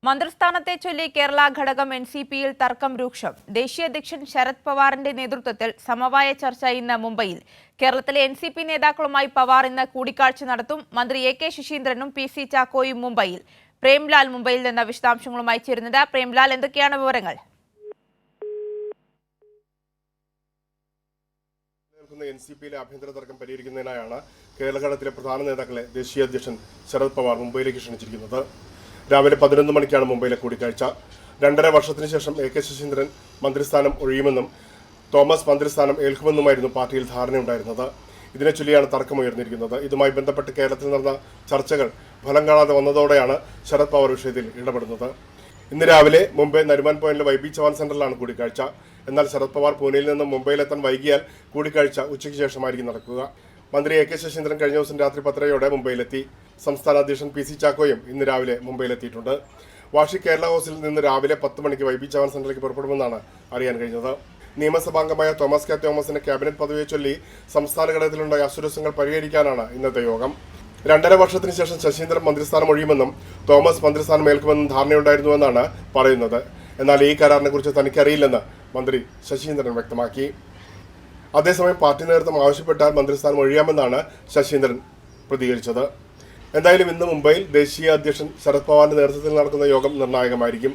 മന്ത്രിസ്ഥാനത്തെ ചൊല്ലി കേരള ഘടകം എൻസിപിയിൽ തർക്കം രൂക്ഷം. ദേശീയ അധ്യക്ഷൻ ശരത് പവാറിന്റെ നേതൃത്വത്തിൽ സമവായ ചർച്ച ഇന്ന് മുംബൈയിൽ. കേരളത്തിലെ എൻസിപി നേതാക്കളുമായി പവാർ ഇന്ന് കൂടിക്കാഴ്ച നടത്തും. മന്ത്രി എ കെ ശശീന്ദ്രനും പി സി ചാക്കോയും മുംബൈയിൽ. പ്രേംലാൽ മുംബൈയിൽ നിന്ന് വിശദാംശങ്ങളുമായി ചേരുന്നത്. പ്രേംലാൽ, എന്തൊക്കെയാണ് വിവരങ്ങൾ? എൻസിപിയിലെ ആഭ്യന്തര തർക്കം പരിഹരിക്കുന്നതിനായാണ് കേരള ഘടകത്തിലെ പ്രധാന നേതാക്കളെ ദേശീയ അധ്യക്ഷൻ ശരത് പവാർ മുംബൈയിലേക്ക് ക്ഷണിച്ചിരിക്കുന്നത്. രാവിലെ 11 മണിക്കാണ് മുംബൈയിലെ കൂടിക്കാഴ്ച. 2.5 വർഷത്തിന് ശേഷം എ കെ ശശീന്ദ്രൻ മന്ത്രിസ്ഥാനം ഒഴിയുമെന്നും തോമസ് മന്ത്രിസ്ഥാനം ഏൽക്കുമെന്നുമായിരുന്നു പാർട്ടിയിൽ ധാരണയുണ്ടായിരുന്നത്. ഇതിനെ ചൊല്ലിയാണ് തർക്കമുയർന്നിരിക്കുന്നത്. ഇതുമായി ബന്ധപ്പെട്ട് കേരളത്തിൽ നടന്ന ചർച്ചകൾ ഫലം കാണാതെ വന്നതോടെയാണ് ശരത് പവാർ വിഷയത്തിൽ ഇടപെടുന്നത്. ഇന്ന് രാവിലെ മുംബൈ നരിമാൻ പോയിന്റിലെ വൈബി ചവാൻ സെന്ററിലാണ് കൂടിക്കാഴ്ച. എന്നാൽ ശരത് പവാർ പൂനെയിൽ നിന്ന് മുംബൈയിലെത്താൻ വൈകിയാൽ കൂടിക്കാഴ്ച ഉച്ചയ്ക്ക് ശേഷമായിരിക്കും നടക്കുക. മന്ത്രി എ കെ ശശീന്ദ്രൻ കഴിഞ്ഞ ദിവസം രാത്രി 10:30 മുംബൈയിലെത്തി. സംസ്ഥാന അധ്യക്ഷൻ പി സി ചാക്കോയും ഇന്ന് രാവിലെ മുംബൈയിലെത്തിയിട്ടുണ്ട്. വാഷി കേരള ഹൗസിൽ നിന്ന് രാവിലെ 10 മണിക്ക് വൈബി ചവാൻ സെന്ററിലേക്ക് പുറപ്പെടുമെന്നാണ് അറിയാൻ കഴിഞ്ഞത്. നിയമസഭാംഗമായ തോമസ് കെ തോമസിന്റെ ക്യാബിനറ്റ് പദവിയെ ചൊല്ലി സംസ്ഥാന ഘടകത്തിലുണ്ടായ അസുരസ്യങ്ങൾ പരിഹരിക്കാനാണ് ഇന്നത്തെ യോഗം. 2.5 വർഷത്തിന് ശേഷം ശശീന്ദ്രൻ മന്ത്രിസ്ഥാനം ഒഴിയുമെന്നും തോമസ് മന്ത്രിസ്ഥാനം ഏൽക്കുമെന്നും ധാരണയുണ്ടായിരുന്നുവെന്നാണ് പറയുന്നത്. എന്നാൽ ഈ കരാറിനെ കുറിച്ച് തനിക്കറിയില്ലെന്ന് മന്ത്രി ശശീന്ദ്രൻ വ്യക്തമാക്കി. അതേസമയം പാർട്ടി നേതൃത്വം ആവശ്യപ്പെട്ടാൽ മന്ത്രിസ്ഥാനം ഒഴിയാമെന്നാണ് ശശീന്ദ്രൻ പ്രതികരിച്ചത്. എന്തായാലും ഇന്ന് മുംബൈയിൽ ദേശീയ അധ്യക്ഷൻ ശരത് പവാറിന്റെ നേതൃത്വത്തിൽ നടക്കുന്ന യോഗം നിർണായകമായിരിക്കും.